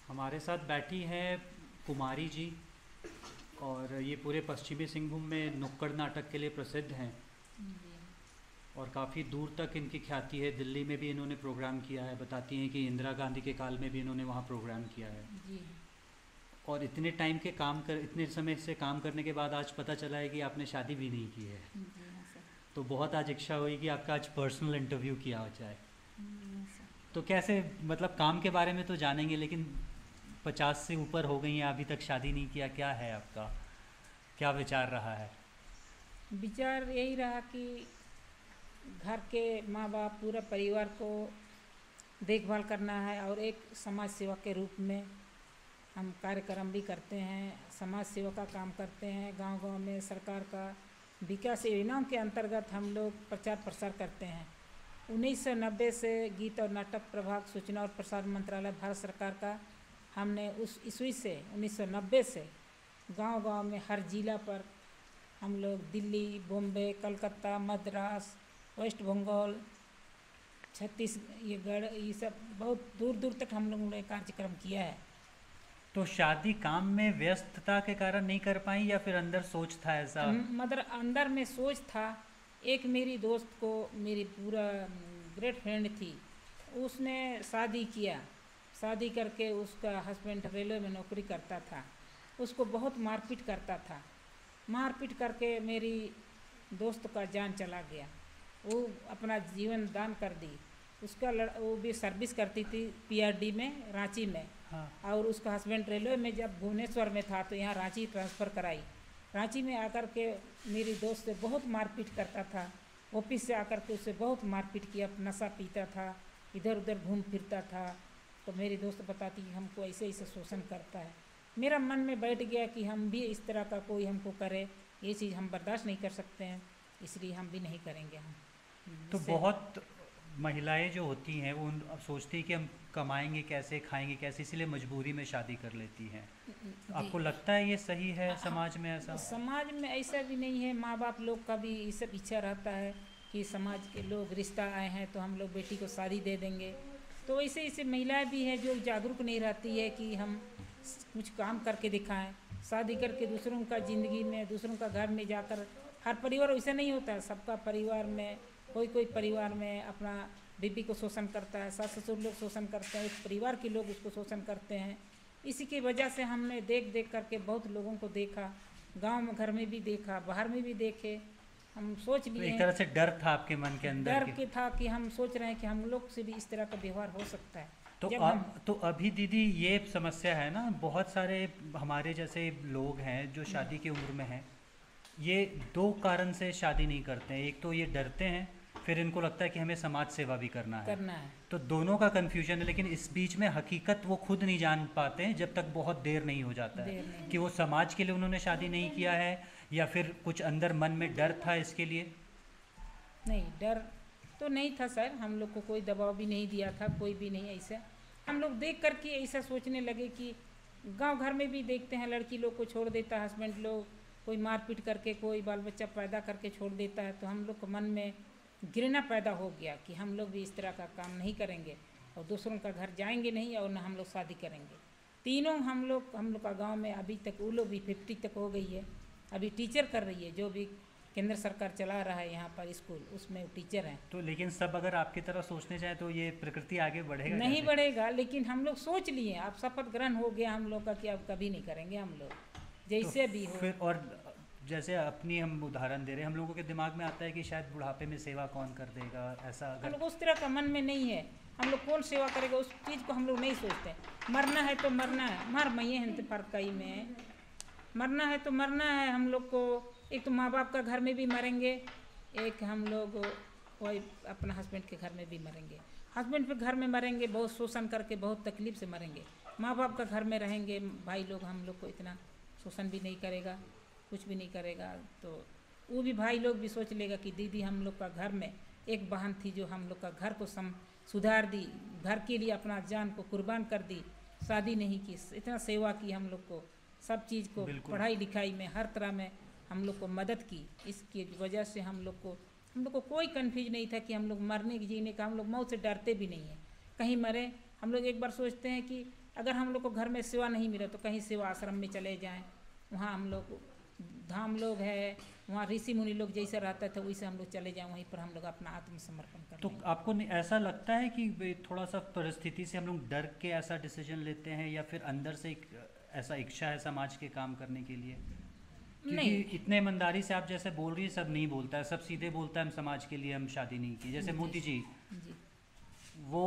हमारे साथ बैठी हैं कुमारी जी। और ये पूरे पश्चिमी सिंहभूम में नुक्कड़ नाटक के लिए प्रसिद्ध हैं जी। और काफ़ी दूर तक इनकी ख्याति है। दिल्ली में भी इन्होंने प्रोग्राम किया है। बताती हैं कि इंदिरा गांधी के काल में भी इन्होंने वहाँ प्रोग्राम किया है। जी। और इतने टाइम के काम कर इतने समय से काम करने के बाद आज पता चला है कि आपने शादी भी नहीं की है। जी हाँ सर। तो बहुत आज इच्छा हुई कि आपका आज पर्सनल इंटरव्यू किया जाए। हाँ सर। तो कैसे, मतलब काम के बारे में तो जानेंगे, लेकिन 50 से ऊपर हो गई हैं, अभी तक शादी नहीं किया, क्या है आपका, क्या विचार रहा है? विचार यही रहा कि घर के माँ बाप पूरा परिवार को देखभाल करना है और एक समाज सेवा के रूप में हम कार्यक्रम भी करते हैं, समाज सेवा का काम करते हैं। गांव-गांव में सरकार का विकास योजनाओं के अंतर्गत हम लोग प्रचार प्रसार करते हैं। 1990 से गीत और नाटक प्रभाग सूचना और प्रसारण मंत्रालय भारत सरकार का हमने उस ईस्वी से 1990 से गांव-गांव में हर जिला पर हम लोग दिल्ली, बॉम्बे, कलकत्ता, मद्रास, वेस्ट बंगाल, छत्तीसगढ़, ये सब बहुत दूर दूर तक हम लोगों ने कार्यक्रम किया है। तो शादी काम में व्यस्तता के कारण नहीं कर पाई या फिर अंदर सोच था ऐसा? मतलब अंदर में सोच था। एक मेरी दोस्त को, मेरी पूरा ग्रेट फ्रेंड थी, उसने शादी किया। शादी करके उसका हस्बैंड रेलवे में नौकरी करता था, उसको बहुत मारपीट करता था। मारपीट करके मेरी दोस्त का जान चला गया। वो अपना जीवन दान कर दी। उसका वो भी सर्विस करती थी पीआरडी में, रांची में। हाँ। और उसका हस्बैंड रेलवे में जब भुवनेश्वर में था तो यहाँ रांची ट्रांसफ़र कराई। रांची में आकर के मेरी दोस्त से बहुत मारपीट करता था। ऑफिस से आकर के उससे बहुत मारपीट किया, नशा पीता था, इधर उधर घूम फिरता था। तो मेरी दोस्त बताती कि हमको ऐसे ऐसे शोषण करता है। मेरा मन में बैठ गया कि हम भी इस तरह का कोई हमको करे, ये चीज़ हम बर्दाश्त नहीं कर सकते हैं, इसलिए हम भी नहीं करेंगे। हम तो बहुत महिलाएं जो होती हैं वो अब सोचती हैं कि हम कमाएंगे कैसे, खाएंगे कैसे, इसलिए मजबूरी में शादी कर लेती हैं। तो आपको लगता है ये सही है समाज में ऐसा? समाज में ऐसा भी नहीं है। माँ बाप लोग का भी ये सब इच्छा रहता है कि समाज के लोग रिश्ता आए हैं तो हम लोग बेटी को शादी दे देंगे। तो ऐसे ऐसे महिलाएं भी हैं जो जागरूक नहीं रहती है कि हम कुछ काम करके दिखाएं। शादी करके दूसरों का ज़िंदगी में, दूसरों का घर में जाकर, हर परिवार वैसा नहीं होता है। सबका परिवार में कोई परिवार में अपना बीवी को शोषण करता है, सास ससुर लोग शोषण करते हैं, उस परिवार के लोग उसको शोषण करते हैं। इसी की वजह से हमने देख देख करके बहुत लोगों को देखा, गांव में घर में भी देखा, बाहर में भी देखे। हम सोच लिए, तो एक तरह से डर था आपके मन के अंदर? डर के था कि हम सोच रहे हैं कि हम लोग से भी इस तरह का व्यवहार हो सकता है। तो अभी दीदी ये समस्या है ना, बहुत सारे हमारे जैसे लोग हैं जो शादी की उम्र में हैं, ये दो कारण से शादी नहीं करते हैं। एक तो ये डरते हैं, फिर इनको लगता है कि हमें समाज सेवा भी करना है। तो दोनों का कन्फ्यूजन है। लेकिन इस बीच में हकीकत वो खुद नहीं जान पाते हैं जब तक बहुत देर नहीं हो जाता है कि वो समाज के लिए उन्होंने शादी नहीं किया है या फिर कुछ अंदर मन में डर था इसके लिए। नहीं, डर तो नहीं था सर, हम लोग को कोई दबाव भी नहीं दिया था, कोई भी नहीं ऐसा। हम लोग देख करके ऐसा सोचने लगे कि गांव घर में भी देखते हैं, लड़की लोग को छोड़ देता है हस्बैंड लोग, कोई मारपीट करके, कोई बाल बच्चा पैदा करके छोड़ देता है। तो हम लोग के मन में घृणा पैदा हो गया कि हम लोग भी इस तरह का काम नहीं करेंगे और दूसरों का घर जाएंगे नहीं और न हम लोग शादी करेंगे। तीनों हम लोग का गांव में अभी तक, वो लोग भी 50 तक हो गई है, अभी टीचर कर रही है। जो भी केंद्र सरकार चला रहा है यहाँ पर स्कूल, उसमें टीचर हैं। तो लेकिन सब अगर आपकी तरह सोचने जाए तो ये प्रकृति आगे बढ़ेगा? नहीं बढ़ेगा, लेकिन हम लोग सोच लिए, आप शपथ ग्रहण हो गया हम लोग का कि अब कभी नहीं करेंगे हम लोग, जैसे भी हो। फिर और जैसे अपनी हम उदाहरण दे रहे हैं, हम लोगों के दिमाग में आता है कि शायद बुढ़ापे में सेवा कौन कर देगा, ऐसा हम अगर लोग उस तरह का मन में नहीं है। हम लोग कौन सेवा करेगा उस चीज़ को हम लोग नहीं सोचते। मरना है तो मरना है, मर मैये हैं फरकई में, मरना है तो मरना है। हम लोग को एक तो माँ बाप का घर में भी मरेंगे, एक हम लोग वही अपना हस्बैंड के घर में भी मरेंगे। हस्बैंड के घर में मरेंगे बहुत शोषण करके, बहुत तकलीफ से मरेंगे। माँ बाप का घर में रहेंगे, भाई लोग हम लोग को इतना शोषण भी नहीं करेगा, कुछ भी नहीं करेगा। तो वो भी भाई लोग भी सोच लेगा कि दीदी हम लोग का घर में एक बहन थी जो हम लोग का घर को सुधार दी, घर के लिए अपना जान को कुर्बान कर दी, शादी नहीं की, इतना सेवा की हम लोग को, सब चीज़ को, पढ़ाई लिखाई में हर तरह में हम लोग को मदद की। इसकी वजह से हम लोग को कोई कन्फ्यूज नहीं था कि हम लोग मरने की, जीने का, हम लोग मौत से डरते भी नहीं हैं। कहीं मरे, हम लोग एक बार सोचते हैं कि अगर हम लोग को घर में सेवा नहीं मिले तो कहीं सेवा आश्रम में चले जाएं, वहाँ हम लोग धाम लोग है, वहाँ ऋषि मुनि लोग जैसे रहते थे वैसे हम लोग चले जाएं, वहीं पर हम लोग अपना आत्मसमर्पण कर तो दें। आपको ऐसा लगता है कि थोड़ा सा परिस्थिति से हम लोग डर के ऐसा डिसीजन लेते हैं, या फिर अंदर से एक ऐसा इच्छा है समाज के काम करने के लिए? क्योंकि नहीं। इतने ईमानदारी से आप जैसे बोल रही है, सब नहीं बोलता है, सब सीधे बोलता है हम समाज के लिए हम शादी नहीं की। जैसे मोदी जी, जी वो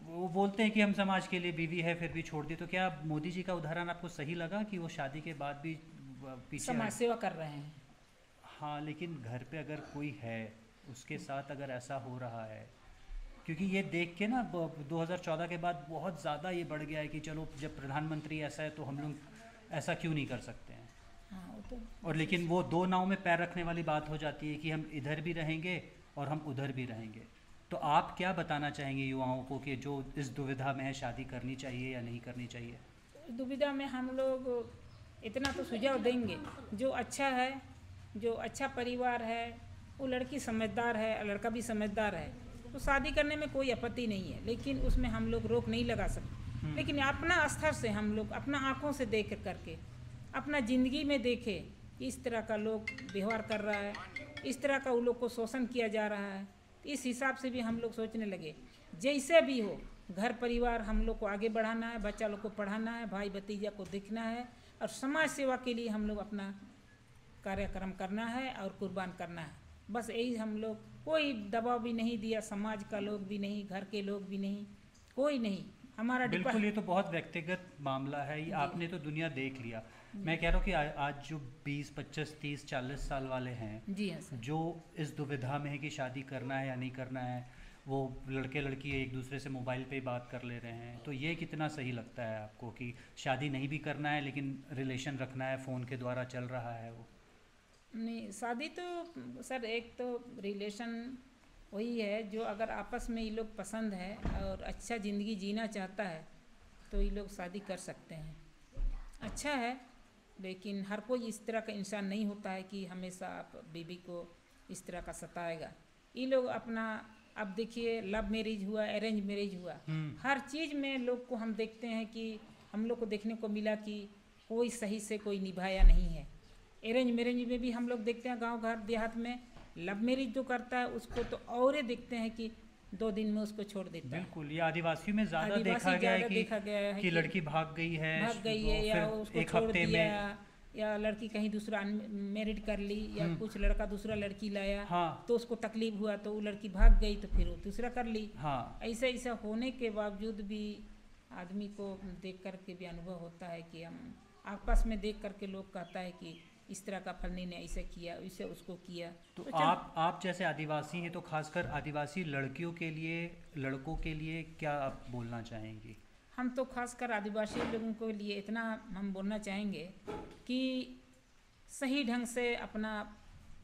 वो बोलते हैं कि हम समाज के लिए बीवी है फिर भी छोड़ दी। तो क्या मोदी जी का उदाहरण आपको सही लगा कि वो शादी के बाद भी पीछे समाज सेवा कर रहे हैं? हाँ, लेकिन घर पे अगर कोई है उसके साथ अगर ऐसा हो रहा है, क्योंकि ये देख के ना 2014 के बाद बहुत ज़्यादा ये बढ़ गया है कि चलो जब प्रधानमंत्री ऐसा है तो हम लोग ऐसा क्यों नहीं कर सकते हैं। हाँ वो तो। और लेकिन वो दो नाव में पैर रखने वाली बात हो जाती है कि हम इधर भी रहेंगे और हम उधर भी रहेंगे। तो आप क्या बताना चाहेंगे युवाओं को कि जो इस दुविधा में है, शादी करनी चाहिए या नहीं करनी चाहिए? दुविधा में हम लोग इतना तो सुझाव देंगे, जो अच्छा है, जो अच्छा परिवार है, वो लड़की समझदार है, लड़का भी समझदार है, तो शादी करने में कोई आपत्ति नहीं है। लेकिन उसमें हम लोग रोक नहीं लगा सकते। लेकिन अपना स्तर से हम लोग अपना आँखों से देख करके अपना ज़िंदगी में देखे इस तरह का लोग व्यवहार कर रहा है, इस तरह का उन लोग को शोषण किया जा रहा है, इस हिसाब से भी हम लोग सोचने लगे जैसे भी हो घर परिवार हम लोग को आगे बढ़ाना है, बच्चा लोग को पढ़ाना है, भाई भतीजा को देखना है, और समाज सेवा के लिए हम लोग अपना कार्यक्रम करना है और कुर्बान करना है। बस यही हम लोग, कोई दबाव भी नहीं दिया, समाज का लोग भी नहीं, घर के लोग भी नहीं, कोई नहीं। हमारा बिल्कुल, ये तो बहुत व्यक्तिगत मामला है, ये आपने तो दुनिया देख लिया। मैं कह रहा हूँ कि आज जो 20, 25, 30, 40 साल वाले हैं, जी हाँ सर, जो इस दुविधा में है कि शादी करना है या नहीं करना है, वो लड़के लड़की एक दूसरे से मोबाइल पे ही बात कर ले रहे हैं, तो ये कितना सही लगता है आपको कि शादी नहीं भी करना है लेकिन रिलेशन रखना है, फ़ोन के द्वारा चल रहा है वो? नहीं शादी तो सर एक तो रिलेशन वही है जो अगर आपस में ये लोग पसंद है और अच्छा ज़िंदगी जीना चाहता है तो ये लोग शादी कर सकते हैं, अच्छा है। लेकिन हर कोई इस तरह का इंसान नहीं होता है कि हमेशा आप बीवी को इस तरह का सताएगा। ये लोग अपना, अब देखिए लव मैरिज हुआ, अरेंज मैरिज हुआ, हर चीज़ में लोग को हम देखते हैं कि हम लोग को देखने को मिला कि कोई सही से कोई निभाया नहीं है। अरेंज मैरिज में भी हम लोग देखते हैं गांव घर देहात में लव मैरिज जो करता है उसको तो और देखते हैं कि 2 दिन में उसको छोड़ देता है। बिल्कुल, ये आदिवासियों में ज़्यादा देखा गया है कि लड़की भाग गई है या उसको एक छोड़ हफ्ते दिया, में, या लड़की कहीं दूसरा मैरिड कर ली, या कुछ लड़का दूसरा लड़की लाया, हाँ, तो उसको तकलीफ हुआ तो वो लड़की भाग गई तो फिर वो दूसरा कर ली। हाँ, ऐसा ऐसा होने के बावजूद भी आदमी को देख कर के भी अनुभव होता है कि हम आपस में देख करके लोग कहता है कि इस तरह का फलनी ने ऐसे किया, इसे उसको किया। तो आप जैसे आदिवासी हैं तो खासकर आदिवासी लड़कियों के लिए, लड़कों के लिए क्या आप बोलना चाहेंगी? हम तो खासकर आदिवासी लोगों के लिए इतना हम बोलना चाहेंगे कि सही ढंग से अपना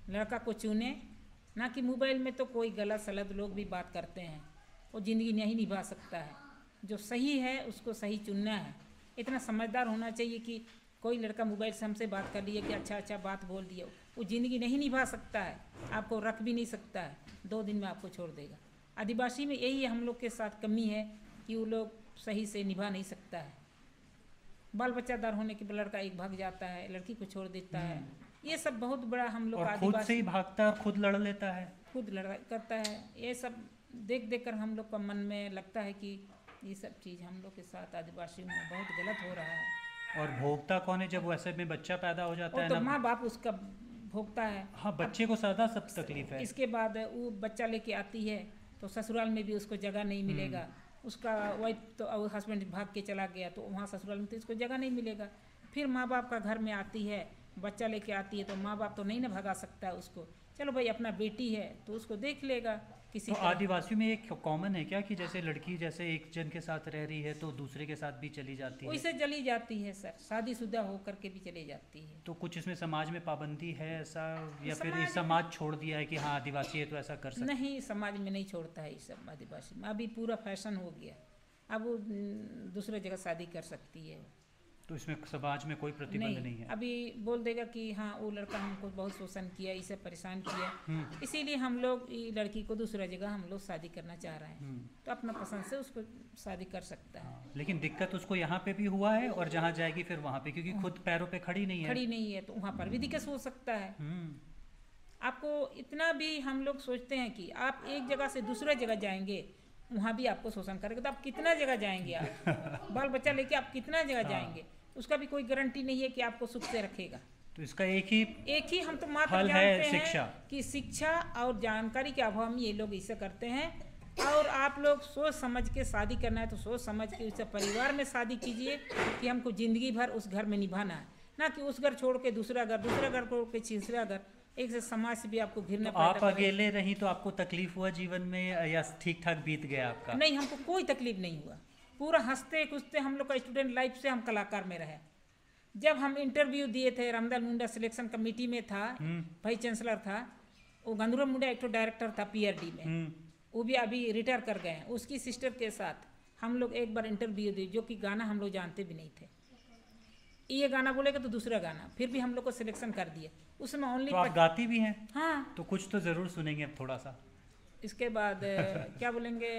लड़का को चुने, ना कि मोबाइल में तो कोई गलत सलत लोग भी बात करते हैं, वो ज़िंदगी नहीं निभा सकता है। जो सही है उसको सही चुनना है। इतना समझदार होना चाहिए कि कोई लड़का मोबाइल से हमसे बात कर लिया कि अच्छा अच्छा बात बोल दिया, वो ज़िंदगी नहीं निभा सकता है, आपको रख भी नहीं सकता है, 2 दिन में आपको छोड़ देगा। आदिवासी में यही हम लोग के साथ कमी है कि वो लोग सही से निभा नहीं सकता है। बाल बच्चादार होने के लड़का एक भाग जाता है, लड़की को छोड़ देता है, ये सब बहुत बड़ा हम लोग और खुद से ही भागता है और खुद लड़ लेता है, खुद लड़ाई करता है। ये सब देख देख कर हम लोग का मन में लगता है कि ये सब चीज़ हम लोग के साथ आदिवासी में बहुत गलत हो रहा है। और भोगता कौन है जब वैसे में बच्चा पैदा हो जाता है तो ना? माँ बाप उसका भोगता है। हाँ, बच्चे को ज़्यादा सब तकलीफ है। इसके बाद वो बच्चा लेके आती है तो ससुराल में भी उसको जगह नहीं मिलेगा, उसका वाइफ तो हस्बैंड भाग के चला गया तो वहाँ ससुराल में तो इसको जगह नहीं मिलेगा। फिर माँ बाप का घर में आती है, बच्चा लेके आती है तो माँ बाप तो नहीं ना भगा सकता है उसको, चलो भाई अपना बेटी है तो उसको देख लेगा किसी। तो आदिवासियों में एक कॉमन है क्या कि जैसे लड़की जैसे एक जन के साथ रह रही है तो दूसरे के साथ भी चली जाती है? वैसे चली जाती है सर, शादीशुदा होकर के भी चली जाती है। तो कुछ इसमें समाज में पाबंदी है ऐसा, या फिर इस समाज छोड़ दिया है कि हाँ आदिवासी है तो ऐसा कर सकते? नहीं, समाज में नहीं छोड़ता है ये सब आदिवासी में। अभी पूरा फैशन हो गया, अब वो दूसरे जगह शादी कर सकती है। तो इसमें समाज में कोई प्रतिबंध नहीं है। अभी बोल देगा कि हाँ वो लड़का हमको बहुत शोषण किया, इसे परेशान किया, हम्म। इसीलिए हम लोग ये लड़की को दूसरा जगह हम लोग शादी करना चाह रहे हैं, तो अपना पसंद से उसको शादी कर सकता है। हाँ, लेकिन दिक्कत उसको यहाँ पे भी हुआ है और जहाँ जाएगी फिर वहाँ पे, क्योंकि खुद पैरों पे खड़ी नहीं है। खड़ी नहीं है तो वहाँ पर भी दिक्कत हो सकता है। आपको इतना भी हम लोग सोचते हैं कि आप एक जगह से दूसरे जगह जाएंगे, वहाँ भी आपको शोषण करेगा, तो आप कितना जगह जाएंगे, आप बाल बच्चा लेके आप कितना जगह जाएंगे, उसका भी कोई गारंटी नहीं है कि आपको सुख से रखेगा। तो इसका एक ही हम तो मात्र फल जानते है हैं शिक्षा। कि शिक्षा और जानकारी के अभाव में ये लोग ऐसा करते हैं। और आप लोग सोच समझ के शादी करना है तो सोच समझ के उस परिवार में शादी कीजिए कि हमको ज़िंदगी भर उस घर में निभाना है, ना कि उस घर छोड़ के दूसरा घर छोड़ के तीसरा घर, एक से समाज से भी आपको घिरना तो आप अकेले रही तो आपको तकलीफ हुआ जीवन में या ठीक ठाक बीत गया आपका? नहीं, हमको कोई तकलीफ नहीं हुआ, पूरा हंसते कुछते हम लोग का स्टूडेंट लाइफ से हम कलाकार में रहे। जब हम इंटरव्यू दिए थे, रामदास मुंडा सिलेक्शन कमेटी में था, वाइस चांसलर था, वो गंधुराम मुंडा एक तो डायरेक्टर था पीआरडी में, वो भी अभी रिटायर कर गए हैं, उसकी सिस्टर के साथ हम लोग एक बार इंटरव्यू दिए, जो कि गाना हम लोग जानते भी नहीं थे। ये गाना बोलेगा तो दूसरा गाना, फिर भी हम लोग को सिलेक्शन कर दिया उसमें ओनली। तो आप गाती भी हैं? हाँ, तो कुछ तो ज़रूर सुनेंगे अब थोड़ा सा। इसके बाद क्या बोलेंगे,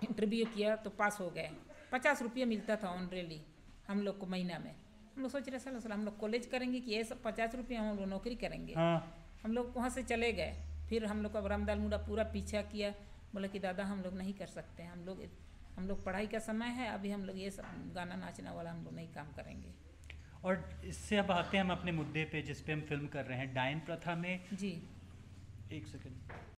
इंटरव्यू किया तो पास हो गए, 50 रुपये मिलता था ऑनरेली हम लोग को महीना में। हम लोग सोच रहे साला हम लोग कॉलेज करेंगे कि ये सब 50 रुपये हम लोग नौकरी करेंगे। हम लोग वहाँ से चले गए, फिर हम लोग का रामदास मुंडा पूरा पीछा किया, बोला कि दादा हम लोग नहीं कर सकते, हम लोग पढ़ाई का समय है, अभी हम लोग ये सब गाना नाचना वाला हम लोग नहीं काम करेंगे। और इससे अब आते हैं हम अपने मुद्दे पे जिस पे हम फिल्म कर रहे हैं, डायन प्रथा में। जी एक सेकंड।